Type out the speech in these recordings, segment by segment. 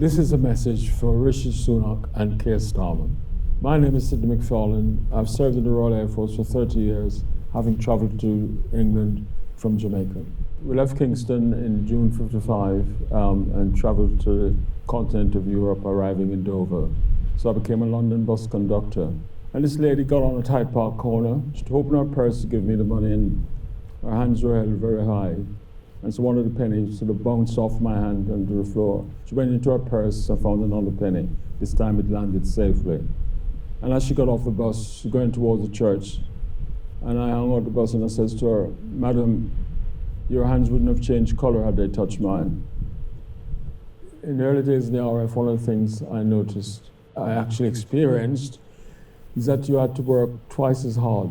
This is a message for Rishi Sunak and Starmer. My name is Sidney McFarlane. I've served in the Royal Air Force for 30 years, having travelled to England from Jamaica. We left Kingston in June '55 and travelled to the continent of Europe, arriving in Dover. So I became a London bus conductor. And this lady got on a Hyde Park corner. She opened her purse to give me the money, and her hands were held very high. And so one of the pennies sort of bounced off my hand onto the floor. She went into her purse and found another penny. This time it landed safely. And as she got off the bus, she was going towards the church. And I hung out the bus and I says to her, "Madam, your hands wouldn't have changed colour had they touched mine." In the early days in the RF, one of the things I noticed, I actually experienced, is that you had to work twice as hard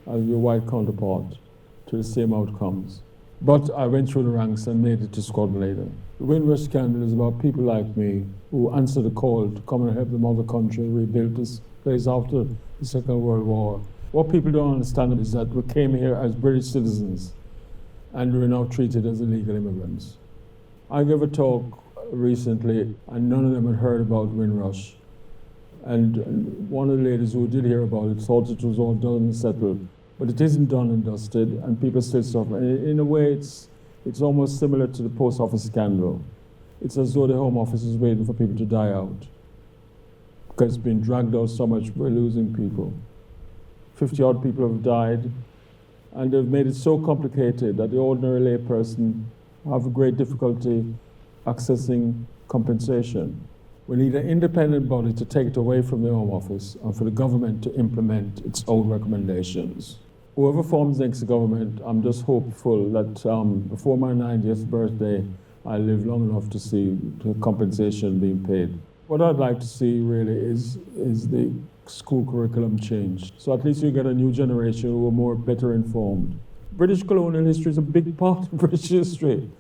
as your white counterpart to the same outcomes. But I went through the ranks and made it to Squadron later. The Windrush scandal is about people like me who answered the call to come and help the mother country rebuild this place after the Second World War. What people don't understand is that we came here as British citizens and we're now treated as illegal immigrants. I gave a talk recently and none of them had heard about Windrush. And one of the ladies who did hear about it thought it was all done and settled. But it isn't done and dusted, and people still suffer. And in a way, it's almost similar to the post office scandal. It's as though the Home Office is waiting for people to die out. Because it's been dragged out so much, we're losing people. 50-odd people have died, and they've made it so complicated that the ordinary layperson have a great difficulty accessing compensation. We need an independent body to take it away from the Home Office and for the government to implement its own recommendations. Whoever forms next government, I'm just hopeful that before my 90th birthday, I live long enough to see the compensation being paid. What I'd like to see really is the school curriculum changed. So at least you get a new generation who are better informed. British colonial history is a big part of British history.